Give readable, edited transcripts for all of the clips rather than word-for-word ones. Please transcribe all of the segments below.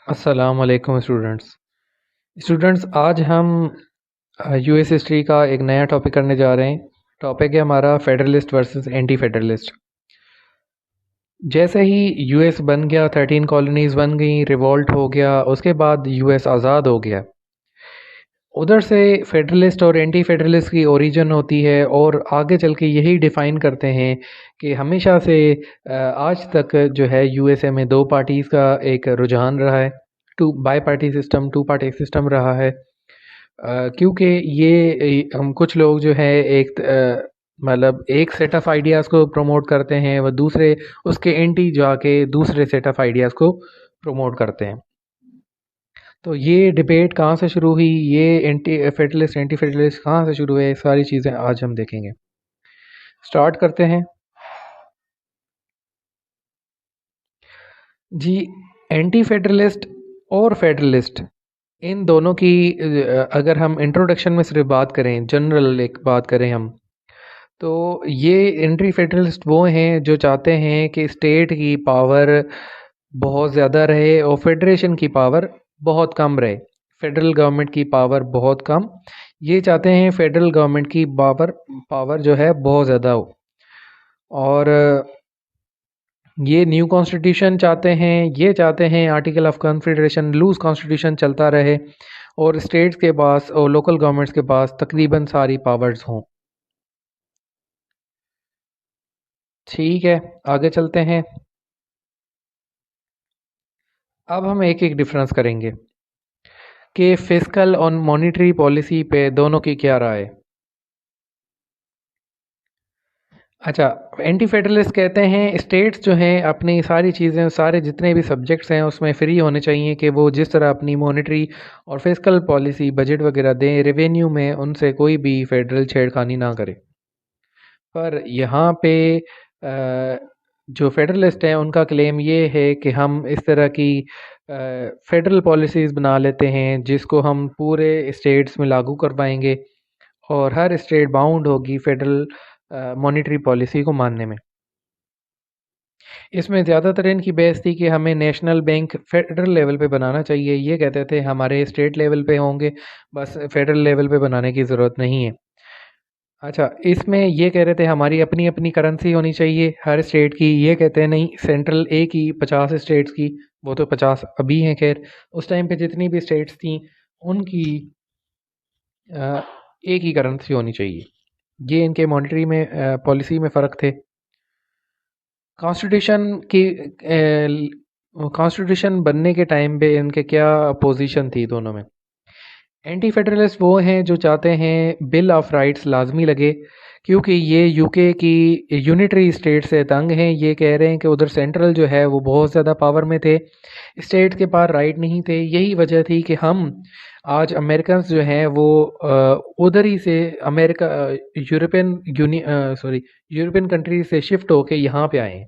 अस्सलाम वालेकुम स्टूडेंट्स। आज हम यूएस हिस्ट्री का एक नया टॉपिक करने जा रहे हैं। टॉपिक है हमारा फेडरलिस्ट वर्सेस एंटी फेडरलिस्ट। जैसे ही यूएस बन गया, 13 कॉलोनीज बन गई, रिवॉल्ट हो गया, उसके बाद यूएस आज़ाद हो गया। उधर से फेडरलिस्ट और एंटी फेडरलिस्ट की ओरिजिन होती है और आगे चल के यही डिफ़ाइन करते हैं कि हमेशा से आज तक जो है यूएसए में दो पार्टीज़ का एक रुझान रहा है। Two bi party system, two party system रहा है। क्योंकि हम कुछ लोग जो है मतलब एक सेट ऑफ आइडियाज़ को प्रमोट करते हैं, वह दूसरे उसके एंटी जाके दूसरे सेट ऑफ आइडियाज़ को प्रमोट करते हैं। तो ये डिबेट कहाँ से शुरू हुई, ये एंटी फेडरलिस्ट कहाँ से शुरू हुए, सारी चीज़ें आज हम देखेंगे। स्टार्ट करते हैं जी। एंटी फेडरलिस्ट और फेडरलिस्ट, इन दोनों की अगर हम इंट्रोडक्शन में सिर्फ बात करें, जनरल एक बात करें हम, तो ये एंटी फेडरलिस्ट वो हैं जो चाहते हैं कि स्टेट की पावर बहुत ज़्यादा रहे और फेडरेशन की पावर बहुत कम रहे। फेडरल गवर्नमेंट की पावर बहुत कम, ये चाहते हैं फेडरल गवर्नमेंट की पावर पावर जो है बहुत ज़्यादा हो। और ये न्यू कॉन्स्टिट्यूशन चाहते हैं, ये चाहते हैं article of confederation, loose constitution चलता रहे और स्टेट्स के पास और लोकल गवर्नमेंट्स के पास तकरीबन सारी पावर्स हों। ठीक है, आगे चलते हैं। अब हम एक एक डिफरेंस करेंगे कि फिस्कल और मॉनेटरी पॉलिसी पे दोनों की क्या राय है। अच्छा, एंटी फेडरलिस्ट कहते हैं स्टेट्स जो हैं अपनी सारी चीज़ें, सारे जितने भी सब्जेक्ट्स हैं उसमें फ्री होने चाहिए कि वो जिस तरह अपनी मॉनेटरी और फिस्कल पॉलिसी, बजट वगैरह दें, रेवेन्यू में उनसे कोई भी फेडरल छेड़खानी ना करे। पर यहाँ पे जो फेडरलिस्ट हैं उनका क्लेम ये है कि हम इस तरह की फेडरल पॉलिसीज़ बना लेते हैं जिसको हम पूरे स्टेट्स में लागू करवाएंगे और हर स्टेट बाउंड होगी फेडरल मॉनेटरी पॉलिसी को मानने में। इसमें ज़्यादातर इनकी बहस थी कि हमें नेशनल बैंक फेडरल लेवल पे बनाना चाहिए। ये कहते थे हमारे स्टेट लेवल पे होंगे, बस फेडरल लेवल पे बनाने की ज़रूरत नहीं है। अच्छा, इसमें ये कह रहे थे हमारी अपनी अपनी करेंसी होनी चाहिए हर स्टेट की। ये कहते हैं नहीं, सेंट्रल एक ही 50 स्टेट्स की, वो तो 50 अभी हैं खैर, उस टाइम पे जितनी भी स्टेट्स थी उनकी अ, एक ही करेंसी होनी चाहिए। ये इनके मॉनेटरी में पॉलिसी में फ़र्क थे। कॉन्स्टिट्यूशन की कॉन्स्टिट्यूशन बनने के टाइम पे इनके क्या पोजीशन थी दोनों में। एंटी फेडरलिस्ट वो हैं जो चाहते हैं बिल ऑफ राइट्स लाजमी लगे, क्योंकि ये यूके की यूनिटरी स्टेट से तंग हैं। ये कह रहे हैं कि उधर सेंट्रल जो है वो बहुत ज़्यादा पावर में थे, स्टेट के पास राइट नहीं थे। यही वजह थी कि हम आज अमेरिकन जो हैं वो उधर ही से अमेरिका यूरोपियन यूरोपियन कंट्री से शिफ्ट होके यहाँ पे आए हैं।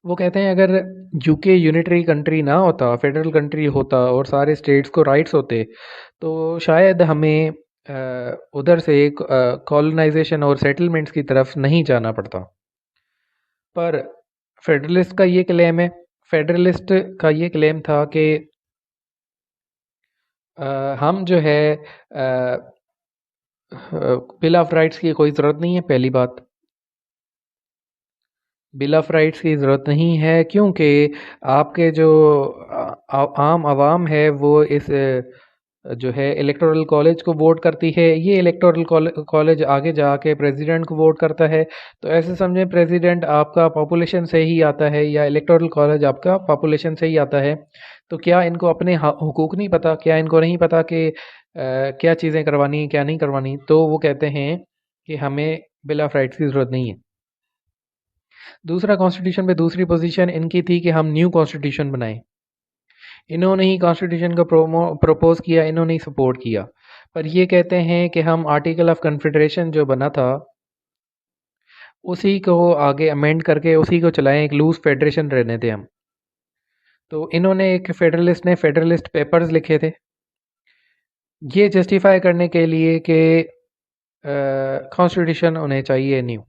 वो कहते हैं अगर यूके यूनिटरी कंट्री ना होता, फेडरल कंट्री होता और सारे स्टेट्स को राइट्स होते, तो शायद हमें उधर से एक कॉलोनाइजेशन और सेटलमेंट्स की तरफ नहीं जाना पड़ता। पर फेडरलिस्ट का ये क्लेम है, फेडरलिस्ट का ये क्लेम था कि हम जो है बिल ऑफ राइट्स की कोई ज़रूरत नहीं है। पहली बात, बिल ऑफ राइट्स की ज़रूरत नहीं है क्योंकि आपके जो आम आवाम है वो इस जो है इलेक्टोरल कॉलेज को वोट करती है। ये इलेक्टोरल कॉलेज आगे जाके प्रेसिडेंट को वोट करता है। तो ऐसे समझें प्रेसिडेंट आपका पॉपुलेशन से ही आता है या इलेक्टोरल कॉलेज आपका पॉपुलेशन से ही आता है। तो क्या इनको अपने हुकूक नहीं पता? क्या इनको नहीं पता कि क्या चीज़ें करवानी क्या नहीं करवानी? तो वो कहते हैं कि हमें बिल ऑफ राइट्स की ज़रूरत नहीं है। दूसरा, कॉन्स्टिट्यूशन पे दूसरी पोजीशन इनकी थी कि हम न्यू कॉन्स्टिट्यूशन बनाएं। इन्होंने ही कॉन्स्टिट्यूशन को प्रपोज किया, इन्होंने ही सपोर्ट किया। पर ये कहते हैं कि हम आर्टिकल ऑफ कन्फेडरेशन जो बना था उसी को आगे अमेंड करके उसी को चलाएं, एक लूज फेडरेशन रहने दें हम। तो इन्होंने एक फेडरलिस्ट ने फेडरलिस्ट पेपर्स लिखे थे ये जस्टिफाई करने के लिए कि कॉन्स्टिट्यूशन उन्हें चाहिए न्यू।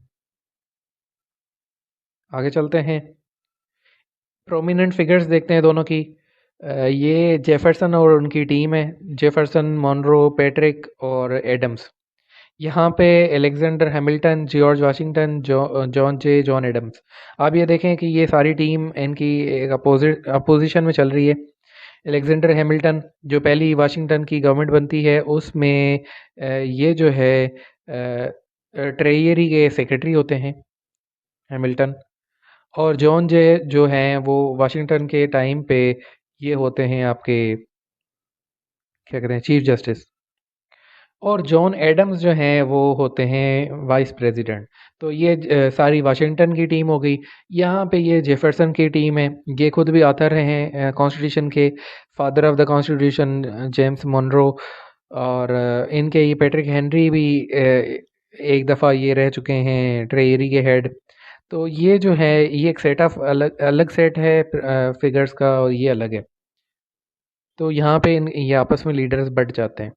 आगे चलते हैं, प्रोमिनेंट फिगर्स देखते हैं दोनों की। ये जेफरसन और उनकी टीम है, जेफरसन, मोनरो, पैट्रिक और एडम्स। यहाँ पे Alexander Hamilton, George Washington, John Adams. आप ये देखें कि ये सारी टीम इनकी एक अपोजिशन में चल रही है। अलेक्जेंडर हैमिल्टन जो पहली वाशिंगटन की गवर्नमेंट बनती है उसमें ये जो है ट्रेजरी के सेक्रेटरी होते हैं हैमिल्टन। और जॉन जे जो हैं वो वाशिंगटन के टाइम पे ये होते हैं आपके क्या कहते हैं चीफ जस्टिस। और जॉन एडम्स जो हैं वो होते हैं वाइस प्रेसिडेंट। तो ये सारी वाशिंगटन की टीम हो गई। यहाँ पे ये जेफरसन की टीम है, ये खुद भी आथर रहे हैं कॉन्स्टिट्यूशन के, father of the constitution James Monroe. और इनके ये पैट्रिक हेनरी भी एक दफ़ा ये रह चुके हैं ट्रेजरी के हेड। तो ये जो है ये एक सेट ऑफ अलग अलग सेट है फिगर्स का, और ये अलग है। तो यहाँ पे ये आपस में लीडर्स बढ़ जाते हैं।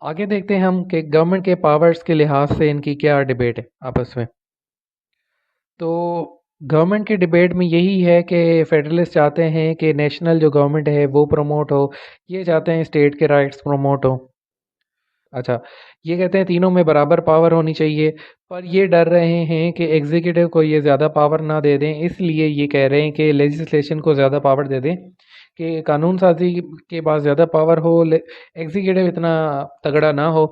आगे देखते हैं हम कि गवर्नमेंट के पावर्स के लिहाज से इनकी क्या डिबेट है आपस में। तो गवर्नमेंट की डिबेट में यही है कि फेडरलिस्ट चाहते हैं कि नेशनल जो गवर्नमेंट है वो प्रमोट हो, ये चाहते हैं स्टेट के राइट्स प्रमोट हो। अच्छा, ये कहते हैं तीनों में बराबर पावर होनी चाहिए, पर ये डर रहे हैं कि एग्जीक्यूटिव को ये ज़्यादा पावर ना दे दें, इसलिए ये कह रहे हैं कि लेजिस्लेशन को ज़्यादा पावर दे दें, कि कानून साजी के पास ज़्यादा पावर हो, एग्जीक्यूटिव इतना तगड़ा ना हो,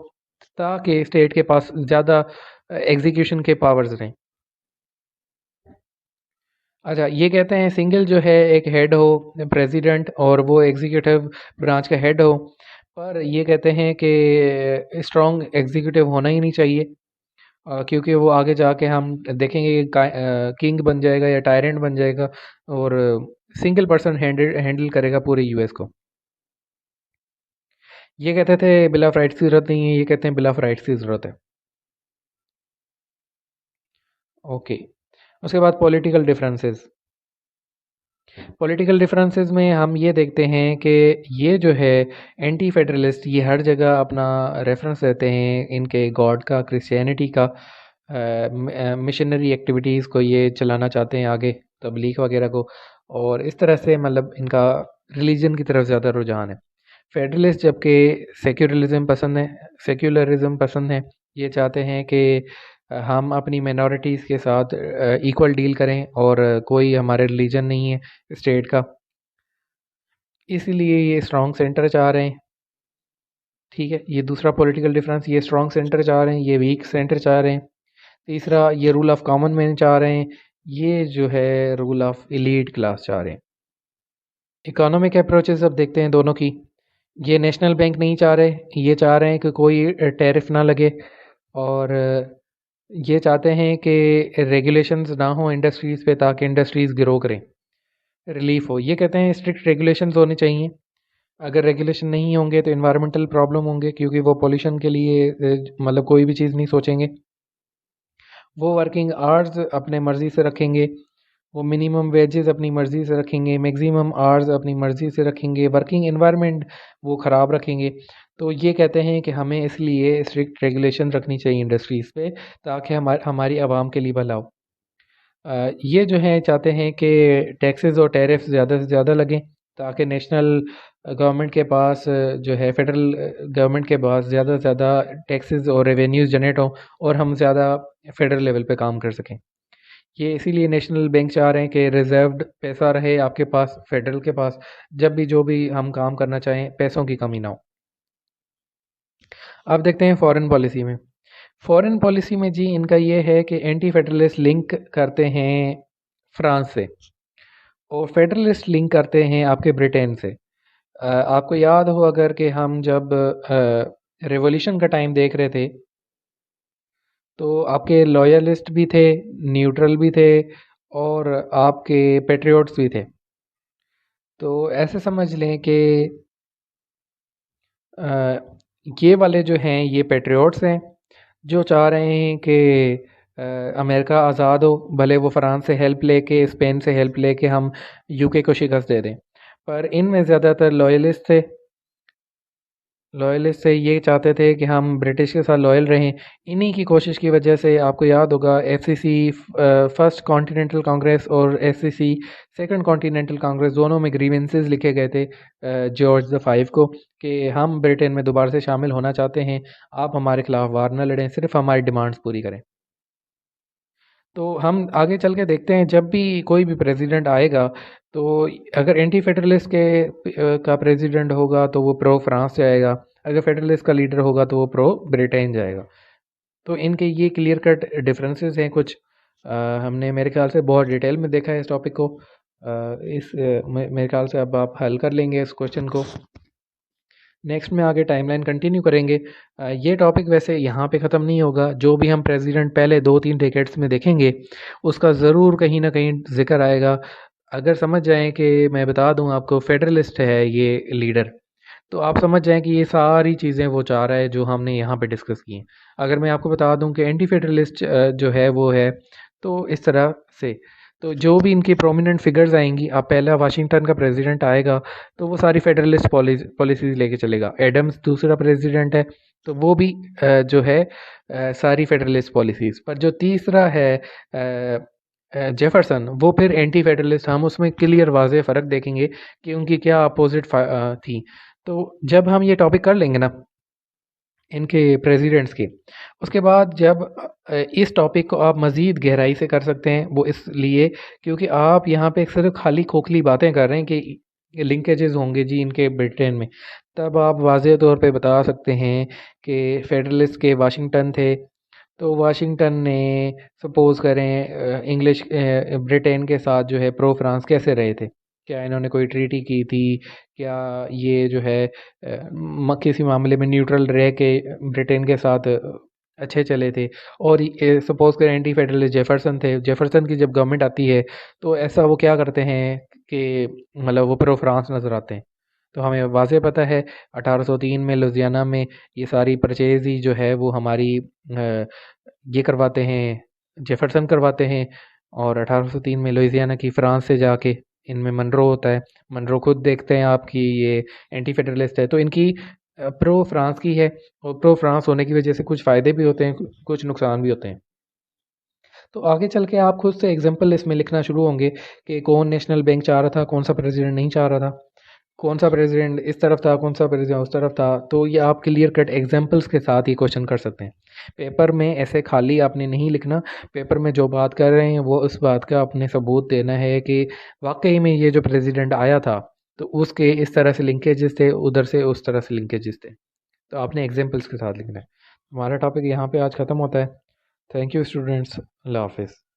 ताकि स्टेट के पास ज़्यादा एग्जीक्यूशन के पावर्स रहें। अच्छा, ये कहते हैं सिंगल जो है एक हेड हो प्रेसिडेंट, और वो एग्जीक्यूटिव ब्रांच का हेड हो। पर ये कहते हैं कि स्ट्रॉन्ग एग्जीक्यूटिव होना ही नहीं चाहिए, क्योंकि वो आगे जाके हम देखेंगे कि किंग बन जाएगा या टायरेंट बन जाएगा, और सिंगल पर्सन हैंडल करेगा पूरे यूएस को। ये कहते थे बिल ऑफ राइट्स की ज़रूरत नहीं है, ये कहते हैं बिल ऑफ राइट्स की ज़रूरत है। ओके, उसके बाद पॉलिटिकल डिफरेंसेस। पॉलिटिकल डिफरेंसेस में हम ये देखते हैं कि ये जो है एंटी फेडरलिस्ट ये हर जगह अपना रेफरेंस देते हैं इनके गॉड का, क्रिश्चियनिटी का, मिशनरी एक्टिविटीज़ को ये चलाना चाहते हैं आगे, तबलीग वगैरह को। और इस तरह से मतलब इनका रिलीजन की तरफ ज़्यादा रुझान है। फेडरलिस्ट जबकि सेक्युलरिज्म पसंद है, ये चाहते हैं कि हम अपनी मिनॉरिटीज़ के साथ इक्वल डील करें, और कोई हमारे रिलीजन नहीं है स्टेट का, इसीलिए ये स्ट्रॉन्ग सेंटर चाह रहे हैं। ठीक है, ये दूसरा पॉलिटिकल डिफरेंस, ये स्ट्रॉन्ग सेंटर चाह रहे हैं, ये वीक सेंटर चाह रहे हैं। तीसरा, ये रूल ऑफ कॉमन मैन चाह रहे हैं, ये जो है रूल ऑफ एलीट क्लास चाह रहे हैं। इकोनॉमिक अप्रोचेस अब देखते हैं दोनों की। ये नेशनल बैंक नहीं चाह रहे, ये चाह रहे हैं कि कोई टैरिफ ना लगे, और ये चाहते हैं कि रेगुलेशंस ना हो इंडस्ट्रीज़ पे, ताकि इंडस्ट्रीज़ ग्रो करें, रिलीफ हो। ये कहते हैं स्ट्रिक्ट रेगुलेशंस होने चाहिए, अगर रेगुलेशन नहीं होंगे तो इन्वायरमेंटल प्रॉब्लम होंगे, क्योंकि वो पोल्यूशन के लिए मतलब कोई भी चीज़ नहीं सोचेंगे। वो वर्किंग आवर्स अपने मर्ज़ी से रखेंगे, वो मिनिमम वेजेस अपनी मर्ज़ी से रखेंगे, मैक्सिमम आवर्स अपनी मर्ज़ी से रखेंगे, वर्किंग एनवायरनमेंट वो ख़राब रखेंगे। तो ये कहते हैं कि हमें इसलिए स्ट्रिक्ट रेगुलेशन रखनी चाहिए इंडस्ट्रीज़ पे, ताकि हमारी आवाम के लिए भला हो। ये जो है चाहते हैं कि टैक्सेस और टैरिफ्स ज़्यादा से ज़्यादा लगें, ताकि नेशनल गवर्नमेंट के पास जो है फेडरल गवर्नमेंट के पास ज़्यादा से ज़्यादा टैक्सेस और रेवेन्यूज़ जनरेट हों, और हम ज़्यादा फेडरल लेवल पे काम कर सकें। ये इसीलिए नेशनल बैंक चाह रहे हैं कि रिजर्व्ड पैसा रहे आपके पास, फेडरल के पास, जब भी जो भी हम काम करना चाहें पैसों की कमी ना हो। अब देखते हैं फॉरेन पॉलिसी में। फॉरेन पॉलिसी में जी इनका ये है कि एंटी फेडरलिस्ट लिंक करते हैं फ्रांस से, और फेडरलिस्ट लिंक करते हैं आपके ब्रिटेन से। आपको याद हो अगर कि हम जब रेवोल्यूशन का टाइम देख रहे थे, तो आपके लॉयलिस्ट भी थे, न्यूट्रल भी थे, और आपके पेट्रियोट्स भी थे। तो ऐसे समझ लें कि ये वाले जो हैं ये पेट्रियोट्स हैं, जो चाह रहे हैं कि अमेरिका आज़ाद हो, भले वो फ्रांस से हेल्प लेके, स्पेन से हेल्प लेके हम यूके को शिकस्त दे दें। पर इनमें ज़्यादातर लॉयलिस्ट थे, लॉयलिस्ट से ये चाहते थे कि हम ब्रिटिश के साथ लॉयल रहें। इन्हीं की कोशिश की वजह से आपको याद होगा एफसीसी फर्स्ट कॉन्टिनेंटल कांग्रेस और एफसीसी सेकंड कॉन्टिनेंटल कांग्रेस दोनों में ग्रीवेंसेस लिखे गए थे जॉर्ज द फाइव को कि हम ब्रिटेन में दोबारा से शामिल होना चाहते हैं, आप हमारे खिलाफ वार न लड़ें, सिर्फ हमारी डिमांड्स पूरी करें। तो हम आगे चल के देखते हैं जब भी कोई भी प्रेसिडेंट आएगा तो अगर एंटी फेडरलिस्ट का प्रेसिडेंट होगा तो वो प्रो फ्रांस जाएगा, अगर फेडरलिस्ट का लीडर होगा तो वो प्रो ब्रिटेन जाएगा। तो इनके ये क्लियर कट डिफरेंसेस हैं कुछ। हमने मेरे ख्याल से बहुत डिटेल में देखा है इस टॉपिक को। मेरे ख्याल से अब आप हल कर लेंगे इस क्वेश्चन को। नेक्स्ट में आगे टाइमलाइन कंटिन्यू करेंगे। ये टॉपिक वैसे यहाँ पे ख़त्म नहीं होगा, जो भी हम प्रेसिडेंट पहले 2-3 डेकेड्स में देखेंगे उसका ज़रूर कहीं ना कहीं जिक्र आएगा। अगर समझ जाएं कि मैं बता दूं आपको फेडरलिस्ट है ये लीडर, तो आप समझ जाएं कि ये सारी चीज़ें वो चाह रहा है जो हमने यहाँ पे डिस्कस की हैं। अगर मैं आपको बता दूं कि एंटी फेडरलिस्ट जो है वो है, तो इस तरह से तो जो भी इनकी प्रोमिनेंट फिगर्स आएंगी, आप पहला वाशिंगटन का प्रेसिडेंट आएगा तो वो सारी फेडरलिस्ट पॉलिसीज़ लेके चलेगा। एडम्स दूसरा प्रेसिडेंट है तो वो भी जो है सारी फेडरलिस्ट पॉलिसीज़। पर जो तीसरा है जेफरसन, वो फिर एंटी फेडरलिस्ट, हम उसमें क्लियर वाज़ेह फ़र्क देखेंगे कि उनकी क्या अपोजिट थी। तो जब हम ये टॉपिक कर लेंगे ना इनके प्रेसिडेंट्स के, उसके बाद जब इस टॉपिक को आप मज़ीद गहराई से कर सकते हैं, वो इसलिए क्योंकि आप यहाँ पे सिर्फ खाली खोखली बातें कर रहे हैं कि लिंकेजेस होंगे जी इनके ब्रिटेन में। तब आप वाज़ेह तौर पे बता सकते हैं कि फेडरलिस्ट के वाशिंगटन थे, तो वाशिंगटन ने सपोज़ करें इंग्लिश ब्रिटेन के साथ जो है प्रो फ्रांस कैसे रहे थे, क्या इन्होंने कोई ट्रीटी की थी, क्या ये जो है किसी मामले में न्यूट्रल रह के ब्रिटेन के साथ अच्छे चले थे। और सपोज़ करें एंटी फेडरलिस्ट जेफरसन थे, जेफरसन की जब गवर्नमेंट आती है तो ऐसा वो क्या करते हैं कि मतलब वो प्रो फ्रांस नज़र आते हैं। तो हमें वाज़ेह पता है 1803 में लुधियाना में ये सारी परचेज ही जो है वो हमारी ये करवाते हैं, जेफरसन करवाते हैं। और 1803 में लुइसियाना की फ्रांस से जाके इनमें मनरो होता है। मनरो खुद देखते हैं आपकी ये एंटी फेडरलिस्ट है, तो इनकी प्रो फ्रांस की है। और प्रो फ्रांस होने की वजह से कुछ फ़ायदे भी होते हैं, कुछ नुकसान भी होते हैं। तो आगे चल के आप खुद से एग्जाम्पल इसमें लिखना शुरू होंगे कि कौन नेशनल बैंक चाह रहा था, कौन सा प्रेसिडेंट नहीं चाह रहा था, कौन सा प्रेसिडेंट इस तरफ था, कौन सा प्रेसिडेंट उस तरफ था। तो ये आप क्लियर कट एग्जांपल्स के साथ ये क्वेश्चन कर सकते हैं। पेपर में ऐसे खाली आपने नहीं लिखना, पेपर में जो बात कर रहे हैं वो उस बात का आपने सबूत देना है कि वाकई में ये जो प्रेसिडेंट आया था तो उसके इस तरह से लिंकेजेस थे, उधर से उस तरह से लिंकेजेस थे। तो आपने एग्जाम्पल्स के साथ लिखना है। हमारा टॉपिक यहाँ पे आज ख़त्म होता है। थैंक यू स्टूडेंट्स, अल्लाह हाफिज़।